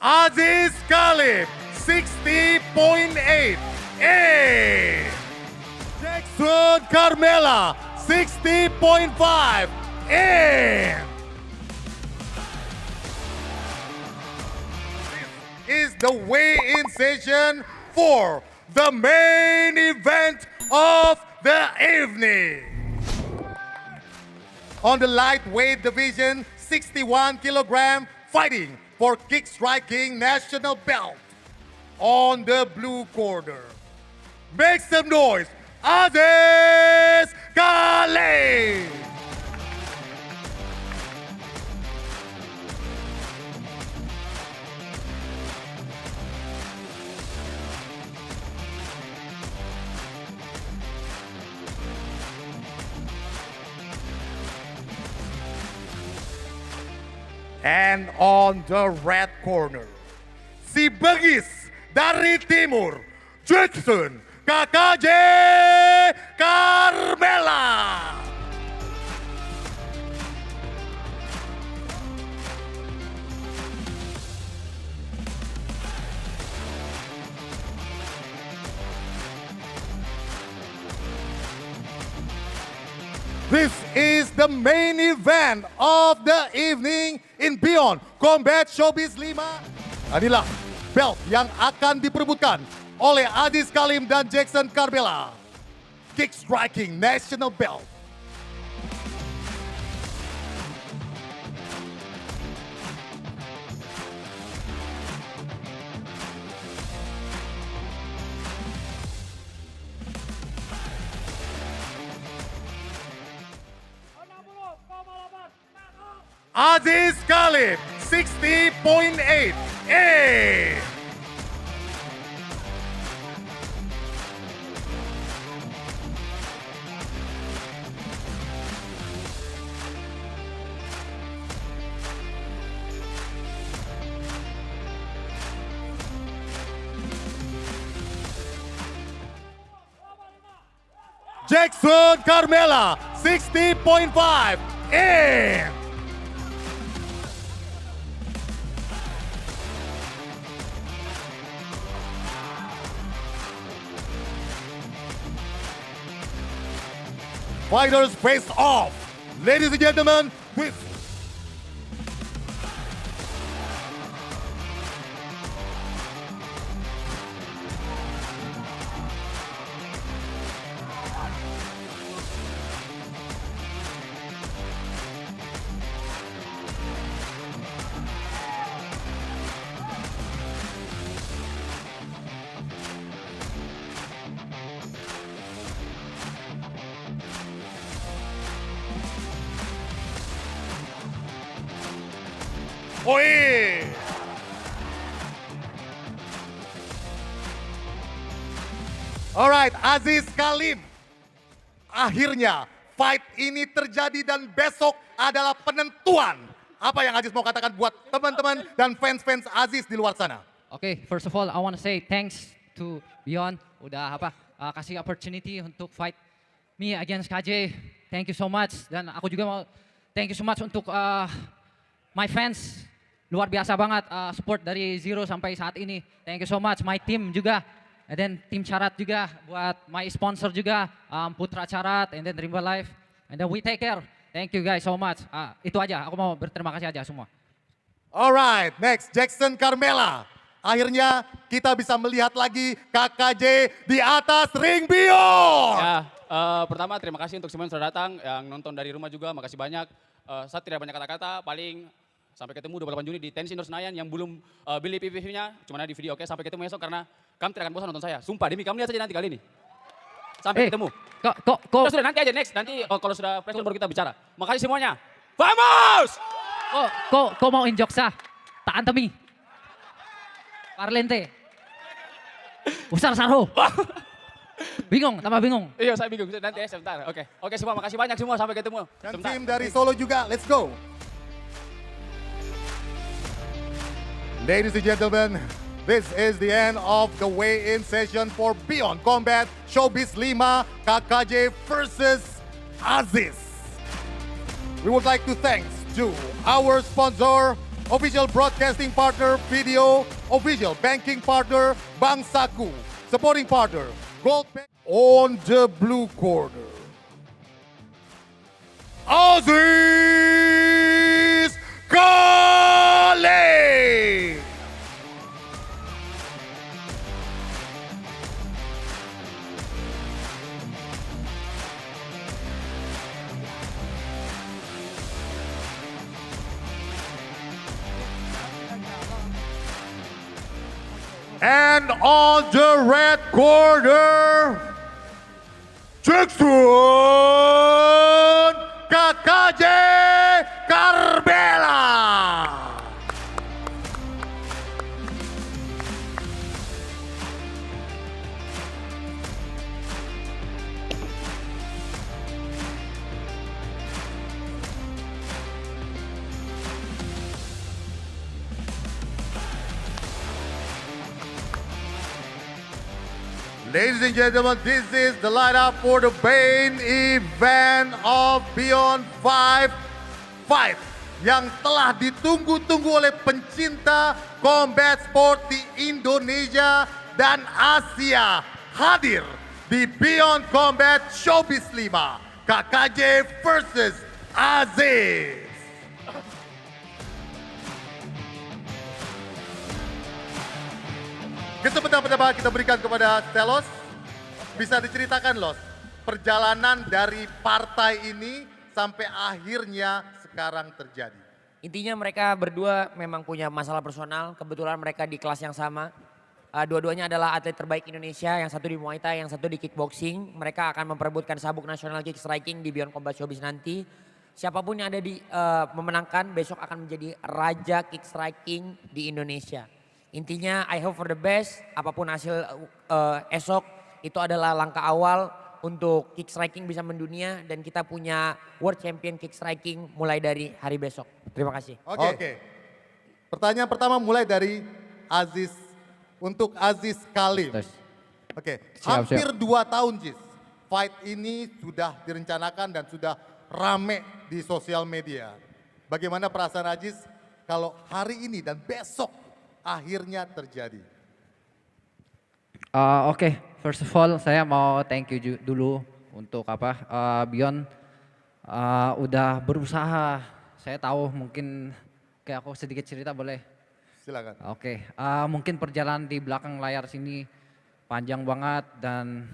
Aziz Khalif, 60.8. A. Jackson Carmela, 60.5. A. This is the weigh-in session for the main event of the evening. On the lightweight division, 61 kilogram, fighting for kick striking national belt. On the blue corner, make some noise, Aziz Khalif. And on the red corner, si Begis dari Timur, Jackson KKJ Carmela. This is the main event of the evening in Beyond Combat Showbiz 5. Inilah belt yang akan diperebutkan oleh Aziz Khalif dan Jackson Carmela. Kick striking national belt. Aziz Khalif, 60.8. A. Jackson Carmela, 60.5. A. Fighters face off. Ladies and gentlemen, with Oi! Alright, Aziz Khalif. Akhirnya fight ini terjadi dan besok adalah penentuan. Apa yang Aziz mau katakan buat teman-teman dan fans-fans Aziz di luar sana? Okay, first of all, I want to say thanks to Beyond udah kasih opportunity untuk fight me against KJ. Thank you so much. Dan aku juga mau thank you so much untuk my fans. Luar biasa banget support dari zero sampai saat ini. Thank you so much. My team juga. And then tim Carat juga. Buat my sponsor juga. Putra Carat and then Rimba Life. And then we take care. Thank you guys so much. Itu aja. Aku mau berterima kasih aja semua. Alright, next Jackson Carmela. Akhirnya kita bisa melihat lagi KKJ di atas ring Beyond. Ya, pertama terima kasih untuk semua yang sudah datang. Yang nonton dari rumah juga, makasih banyak. Saya tidak banyak kata-kata, paling sampai ketemu 28 Juni di Tenis Indoor Senayan yang belum beli PPV-nya, cuma ada di video. Oke, sampai ketemu esok karena kamu tidak akan bosan nonton saya. Sumpah, demi kamu lihat saja nanti kali ini. Sampai ketemu. Kok Sudah nanti aja next, nanti kalau sudah press baru kita bicara. Makasih semuanya. Vamos! kok mau injoksa? Tak antemi. Parlente. Usar sarho. Bingung, tambah bingung. Iya, saya bingung. Nanti sebentar. Oke, semua makasih banyak semua. Sampai ketemu. Dan Sebentar. tim dari Solo juga, let's go. Ladies and gentlemen, this is the end of the weigh-in session for Beyond Combat Showbiz 5 KKJ versus Aziz. We would like to thank to our sponsor, Official broadcasting partner, video. Official banking partner, Bank Saku. Supporting partner, Gold Bank. On the blue corner, Aziz Khalid. And on the red corner, Jackson KKJ Karbela. Ladies and gentlemen, this is the lineup for the main event of Beyond 5 Fight yang telah ditunggu-tunggu oleh pencinta combat sport di Indonesia dan Asia. Hadir di Beyond Combat Showbiz 5, KKJ versus Aziz. Kesempatan pertama kita berikan kepada Telos. Bisa diceritakan, Los, perjalanan dari partai ini sampai akhirnya sekarang terjadi. Intinya mereka berdua memang punya masalah personal. Kebetulan mereka di kelas yang sama. Dua-duanya adalah atlet terbaik Indonesia. Yang satu di Muay Thai, yang satu di kickboxing. Mereka akan memperebutkan sabuk nasional kick striking di Beyond Combat Showbiz nanti. Siapapun yang ada di memenangkan besok akan menjadi raja kick striking di Indonesia. Intinya I hope for the best, apapun hasil esok itu adalah langkah awal untuk kick striking bisa mendunia dan kita punya world champion kick striking mulai dari hari besok. Terima kasih. Oke. Pertanyaan pertama mulai dari Aziz, untuk Aziz Khalim. Oke, hampir 2 tahun Jis, fight ini sudah direncanakan dan sudah rame di sosial media. Bagaimana perasaan Aziz kalau hari ini dan besok akhirnya terjadi? Oke, first of all saya mau thank you dulu untuk Beyond udah berusaha. Saya tahu mungkin kayak aku sedikit cerita boleh? Silakan. Oke, mungkin perjalanan di belakang layar sini panjang banget dan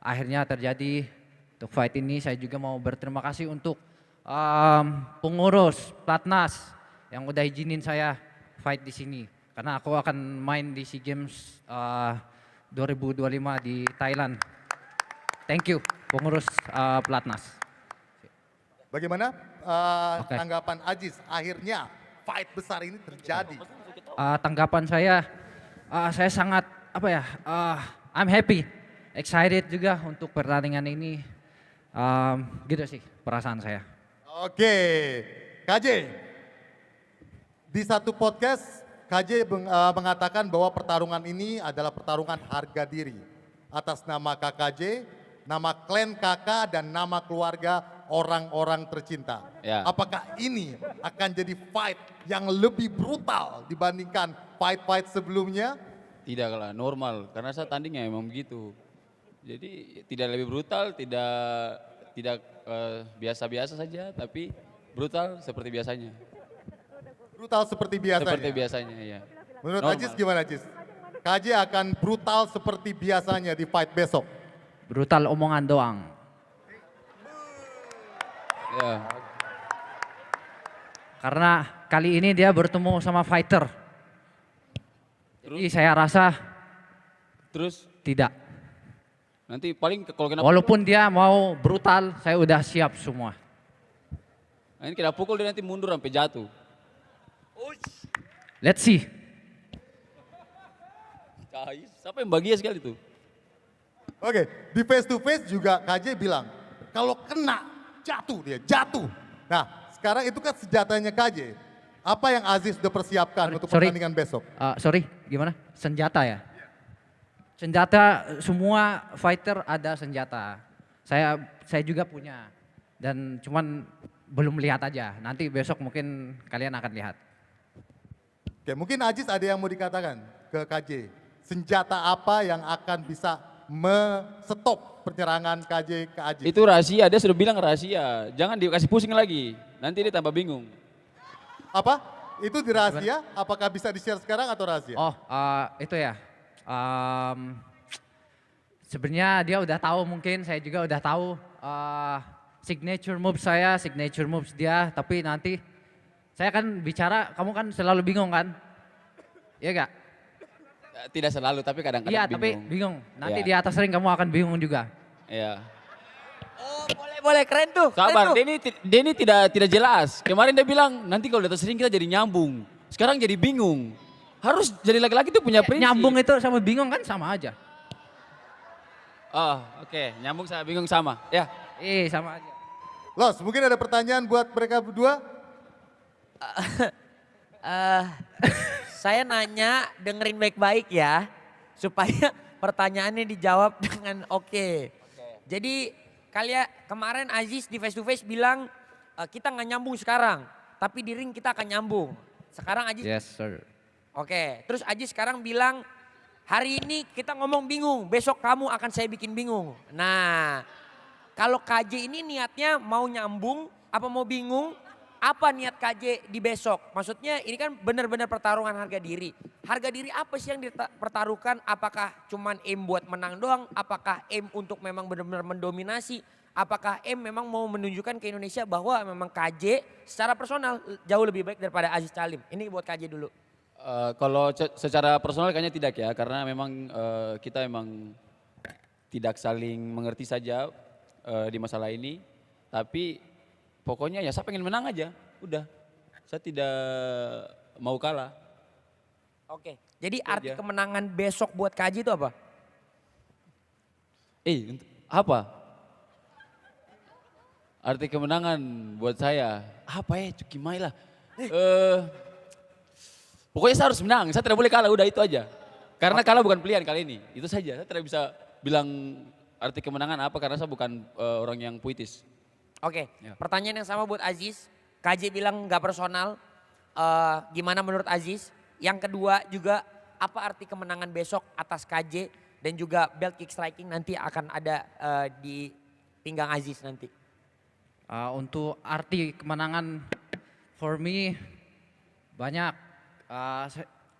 akhirnya terjadi untuk fight ini. Saya juga mau berterima kasih untuk pengurus Platnas yang udah izinin saya fight di sini. Karena aku akan main di SEA Games 2025 di Thailand. Thank you pengurus Platnas. Bagaimana tanggapan Aziz akhirnya fight besar ini terjadi? Tanggapan saya sangat I'm happy, excited juga untuk pertandingan ini. Gitu sih perasaan saya. Oke, KJ. Di satu podcast, KJ mengatakan bahwa pertarungan ini adalah pertarungan harga diri. Atas nama KKJ, nama klan kakak, dan nama keluarga orang-orang tercinta. Ya. Apakah ini akan jadi fight yang lebih brutal dibandingkan fight-fight sebelumnya? Tidak lah, normal. Karena saya tandingnya memang begitu. Jadi tidak lebih brutal, tidak biasa-biasa saja, tapi brutal seperti biasanya. Brutal seperti biasanya? Seperti biasanya, ya. Menurut Normal. Aziz gimana, Aziz? KJ akan brutal seperti biasanya di fight besok? Brutal omongan doang. Ya. Karena kali ini dia bertemu sama fighter. Jadi saya rasa Terus tidak. nanti paling kalau kena Walaupun dia mau brutal, saya udah siap semua. ini kena pukul dia nanti mundur sampai jatuh. Let's see. Siapa yang bahagia sekali tuh? Oke, di face to face juga KJ bilang, kalau kena jatuh dia, jatuh. Nah, sekarang itu kan senjatanya KJ. Apa yang Aziz sudah persiapkan untuk pertandingan besok? Sorry, gimana? Senjata ya? Senjata, semua fighter ada senjata. Saya juga punya. Dan cuman belum lihat aja. Nanti besok mungkin kalian akan lihat. Oke, mungkin Ajis ada yang mau dikatakan ke KJ. Senjata apa yang akan bisa stop penyerangan KJ ke Ajis? Itu rahasia, dia sudah bilang rahasia. Jangan dikasih pusing lagi, nanti dia tambah bingung. Apa? Itu di rahasia? Apakah bisa di-share sekarang atau rahasia? Oh, itu ya. Sebenarnya dia udah tahu, mungkin saya juga udah tahu signature moves saya, signature moves dia, tapi nanti saya kan bicara, kamu kan selalu bingung kan? Iya gak? Tidak selalu, tapi kadang-kadang Iya, bingung. tapi bingung. Nanti Iya. di atas ring kamu akan bingung juga. Iya. Oh boleh keren tuh. keren Sabar, tuh. Denny tidak jelas. Kemarin dia bilang nanti kalau di atas ring kita jadi nyambung. Sekarang jadi bingung. Harus jadi laki-laki itu punya prinsip. Nyambung itu sama bingung kan sama aja. Oh, oke. Nyambung sama bingung sama. Ya. Sama aja. Los, mungkin ada pertanyaan buat mereka berdua? Saya nanya dengerin baik-baik ya. Supaya pertanyaannya dijawab dengan oke. Jadi kemarin Aziz di face to face bilang kita nggak nyambung sekarang. Tapi di ring kita akan nyambung. Sekarang Aziz Yes sir. Oke, terus Aji sekarang bilang hari ini kita ngomong bingung, besok kamu akan saya bikin bingung. Nah, kalau KJ ini niatnya mau nyambung apa mau bingung? Apa niat KJ di besok? Maksudnya ini kan benar-benar pertarungan harga diri. Harga diri apa sih yang dipertaruhkan? Apakah cuman aim buat menang doang? Apakah aim untuk memang benar-benar mendominasi? Apakah aim memang mau menunjukkan ke Indonesia bahwa memang KJ secara personal jauh lebih baik daripada Aziz Salim? Ini buat KJ dulu. Kalau secara personal kayaknya tidak ya, karena memang kita memang tidak saling mengerti saja di masalah ini. Tapi pokoknya ya saya pengen menang aja, udah. Saya tidak mau kalah. Oke, jadi Itu arti aja. kemenangan besok buat KJ itu apa? Apa? Arti kemenangan buat saya, apa ya, Cukimai lah. Pokoknya saya harus menang, saya tidak boleh kalah, udah itu aja. Karena kalah bukan pilihan kali ini, itu saja. Saya tidak bisa bilang arti kemenangan apa karena saya bukan orang yang puitis. Oke, Ya. pertanyaan yang sama buat Aziz. KJ bilang nggak personal. Gimana menurut Aziz? Yang kedua juga apa arti kemenangan besok atas KJ dan juga belt kick striking nanti akan ada di pinggang Aziz nanti. Untuk arti kemenangan for me banyak.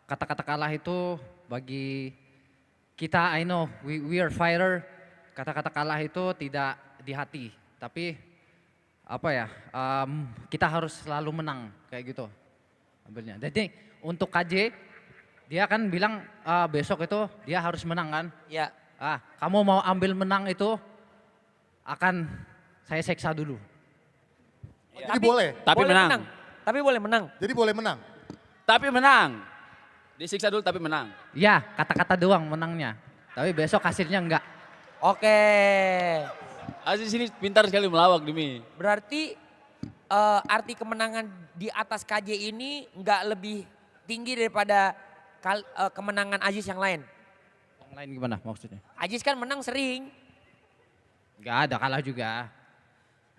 Kata-kata kalah itu bagi kita, I know we are fighter. Kata-kata kalah itu tidak di hati, tapi apa ya, kita harus selalu menang kayak gitu ambilnya. Jadi untuk KJ dia kan bilang besok itu dia harus menang kan. Ya, Kamu mau ambil menang itu akan saya seksa dulu. Jadi boleh? Tapi boleh menang. Tapi boleh menang. Jadi boleh menang? Tapi menang. Disiksa dulu tapi menang. Ya, kata-kata doang menangnya. Tapi besok hasilnya enggak. Oke, Aziz ini pintar sekali melawak demi. berarti arti kemenangan di atas KJ ini nggak lebih tinggi daripada kemenangan Aziz yang lain. Yang lain gimana maksudnya? Aziz kan menang sering. Enggak ada kalah juga.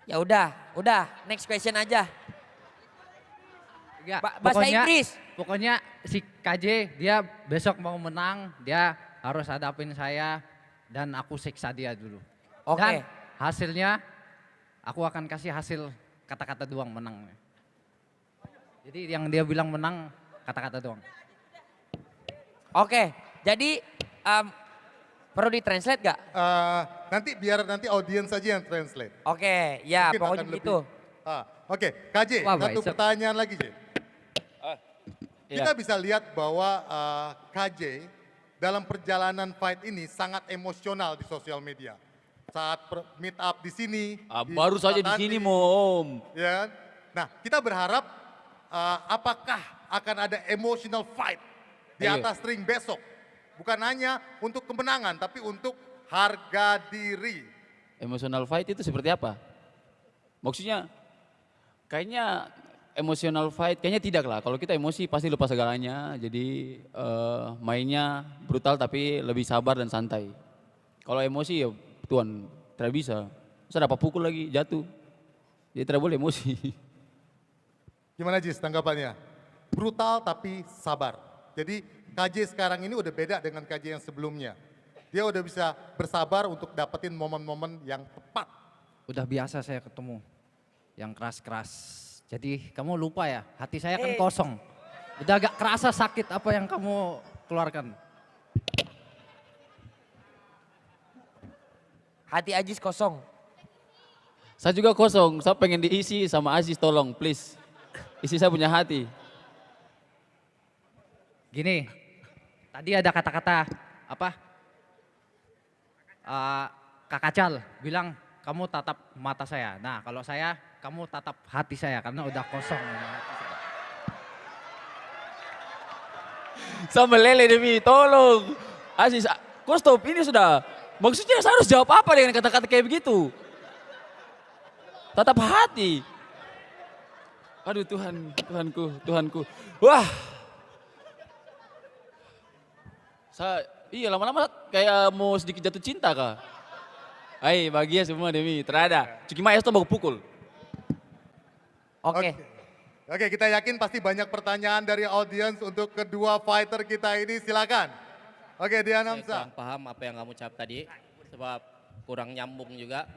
Ya udah, next question aja. Enggak, Bahasa Inggris. Pokoknya si KJ dia besok mau menang, dia harus hadapin saya dan aku siksa dia dulu. Oke. Dan hasilnya aku akan kasih hasil kata-kata doang menang. Jadi yang dia bilang menang kata-kata doang. Oke, jadi perlu ditranslate gak? Biar nanti audiens saja yang translate. Oke, ya Mungkin pokoknya akan begitu. Oke, KJ, Wah, satu baik. pertanyaan lagi, J. Iya. Kita bisa lihat bahwa KJ dalam perjalanan fight ini sangat emosional di sosial media. Saat meet up di sini. Baru saja di tempat sini, nanti, Om. Ya kan? Nah, kita berharap apakah akan ada emotional fight di Ayo. atas ring besok. Bukan hanya untuk kemenangan, tapi untuk harga diri. Emotional fight itu seperti apa? Maksudnya kayaknya emotional fight kayaknya tidak lah. Kalau kita emosi pasti lupa segalanya. Jadi mainnya brutal tapi lebih sabar dan santai. Kalau emosi ya Tuhan tidak bisa. Saya dapat pukul lagi jatuh. Jadi tidak boleh emosi. Gimana Jis tanggapannya? brutal tapi sabar. Jadi KJ sekarang ini udah beda dengan KJ yang sebelumnya. Dia udah bisa bersabar untuk dapetin momen-momen yang tepat. Udah biasa saya ketemu yang keras-keras. Jadi kamu lupa ya, hati saya kan kosong. Udah agak kerasa sakit apa yang kamu keluarkan. Hati Ajis kosong. Saya juga kosong, saya pengen diisi sama Aziz, tolong please. Isi saya punya hati. Gini, tadi ada kata-kata apa? Kak Kacal bilang kamu tatap mata saya. Nah kalau saya, kamu tatap hati saya karena udah kosong. Sama Lele demi, tolong. Aziz, kok stop ini sudah. Maksudnya saya harus jawab apa dengan kata-kata kayak begitu? Tatap hati. Aduh Tuhan, Tuhanku. Wah. Iya lama-lama kayak mau sedikit jatuh cinta kah? Hai bahagia semua demi, terada. Cuki Maes tuh mau pukul. Oke. Oke, kita yakin pasti banyak pertanyaan dari audiens untuk kedua fighter kita ini, silakan. Oke, Dian Saya Hamzah. kurang paham apa yang kamu ucap tadi, sebab kurang nyambung juga.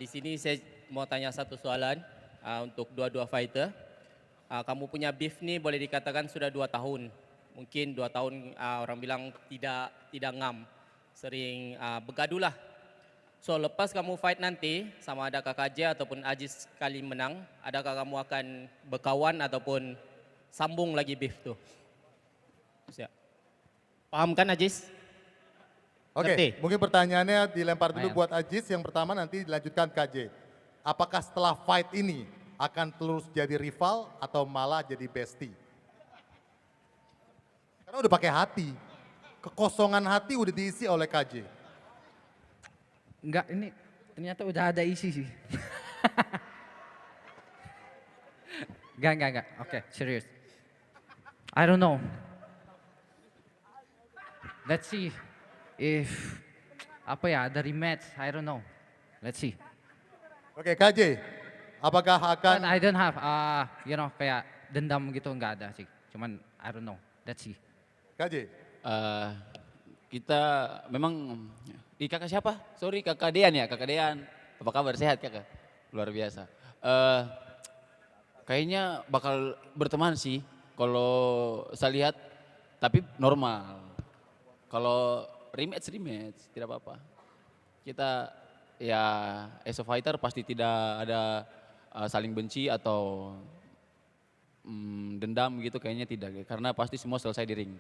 Di sini saya mau tanya satu soalan untuk dua-dua fighter. Kamu punya beef nih boleh dikatakan sudah 2 tahun. Mungkin 2 tahun orang bilang tidak ngam, sering begaduh lah. So lepas kamu fight nanti sama ada KKJ ataupun Ajis kali menang, adakah kamu akan berkawan ataupun sambung lagi beef tuh? Siap. Paham kan Ajis? Oke, Ngerti? mungkin pertanyaannya dilempar dulu Ayo. buat Ajis, yang pertama nanti dilanjutkan KJ. Apakah setelah fight ini akan terus jadi rival atau malah jadi bestie? Karena udah pakai hati, kekosongan hati udah diisi oleh KJ. Enggak, ini ternyata udah ada isi sih. Enggak. Oke, serius. I don't know. Let's see if apa ya ada rematch. I don't know. Let's see. Oke, KJ, apakah But akan I don't have kayak dendam gitu nggak ada sih. Cuman I don't know. Let's see. KJ? Kita memang kakak siapa? Sorry kakak Dean ya, kakak Dean. Apa kabar, sehat kakak? Luar biasa. Kayaknya bakal berteman sih kalau saya lihat, tapi normal. Kalau rematch tidak apa-apa. Kita ya as a fighter pasti tidak ada saling benci atau dendam gitu, kayaknya tidak. Karena pasti semua selesai di ring.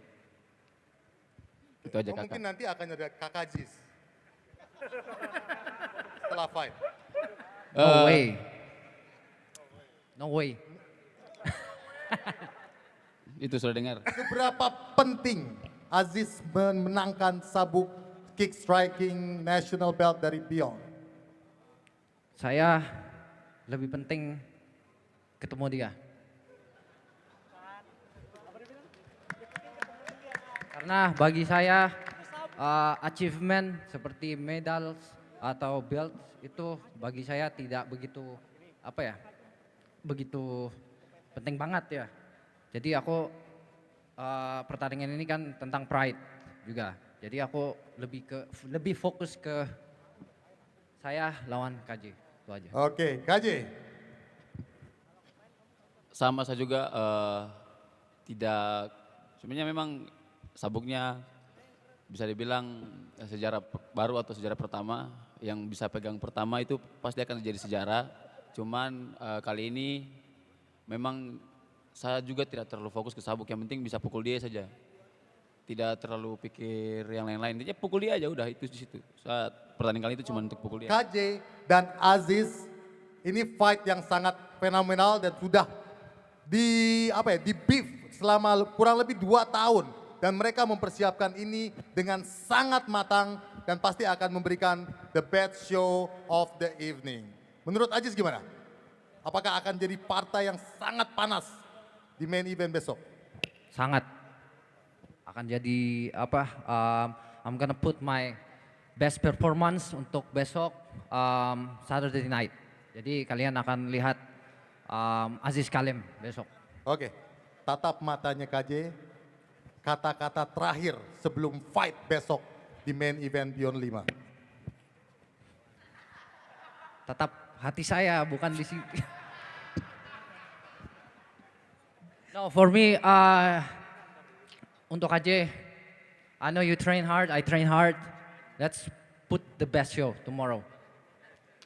Itu aja kakak. Mungkin nanti akan ada kakak Jis. Setelah fight. No way. No way. Itu sudah dengar. Seberapa penting Aziz memenangkan sabuk kick striking national belt dari Beyond? Saya lebih penting ketemu dia. Karena bagi saya achievement seperti medals atau belt itu bagi saya tidak begitu begitu penting banget ya. Jadi aku pertandingan ini kan tentang pride juga. Jadi aku lebih fokus ke saya lawan KJ, itu aja. Oke, KJ. Sama saya juga tidak, sebenarnya memang sabuknya bisa dibilang sejarah baru atau sejarah pertama, yang bisa pegang pertama itu pasti akan jadi sejarah. Cuman kali ini memang saya juga tidak terlalu fokus ke sabuk, yang penting bisa pukul dia saja. Tidak terlalu pikir yang lain-lain, intinya pukul dia aja udah, itu di situ. Saat pertandingan kali itu cuma untuk pukul dia. KJ dan Aziz ini fight yang sangat fenomenal dan sudah di beef selama kurang lebih 2 tahun, dan mereka mempersiapkan ini dengan sangat matang dan pasti akan memberikan the best show of the evening. Menurut Aziz gimana? Apakah akan jadi partai yang sangat panas di main event besok? Sangat akan jadi I'm gonna put my best performance untuk besok Saturday night. Jadi kalian akan lihat Aziz Kalem besok. Oke. tatap matanya KJ, kata-kata terakhir sebelum fight besok di main event Beyond 5. Tetap hati saya bukan di sini. No, for me, untuk KJ, I know you train hard, I train hard. Let's put the best show tomorrow.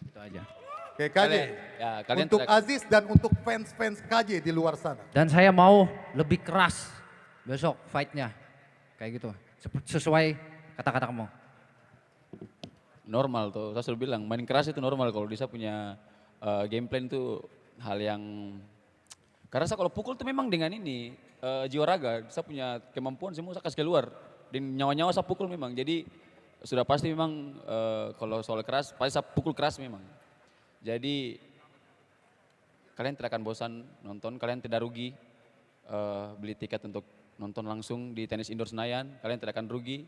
Itu aja. Oke KJ, kalian untuk tidak- Aziz dan untuk fans-fans KJ di luar sana. Dan saya mau lebih keras besok fight-nya. Kayak gitu. Sesuai kata-kata kamu. Normal tuh, saya selalu bilang main keras itu normal kalau dia punya game plan itu hal yang karena saya kalau pukul tuh memang dengan ini jiwa raga, saya punya kemampuan semua saya kasih keluar dan nyawa-nyawa saya pukul memang. Jadi sudah pasti memang kalau soal keras pasti saya pukul keras memang. Jadi kalian tidak akan bosan nonton, kalian tidak rugi beli tiket untuk nonton langsung di tenis indoor Senayan, kalian tidak akan rugi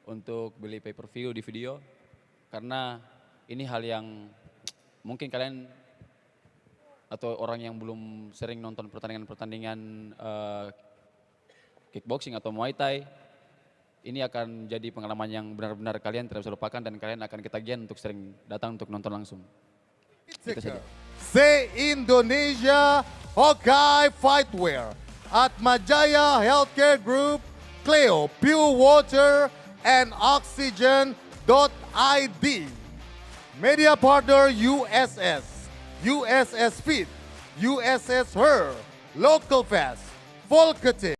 untuk beli pay per view di video karena ini hal yang mungkin kalian atau orang yang belum sering nonton pertandingan-pertandingan kickboxing atau Muay Thai, ini akan jadi pengalaman yang benar-benar kalian tidak bisa lupakan dan kalian akan ketagihan untuk sering datang untuk nonton langsung. Itu saja. Se Indonesia Hawkeye Fightwear at Majaya Healthcare Group, Cleo Pure Water and Oxygen.id. Media partner USS Fit, USS Her, Local Fest, Volkatin.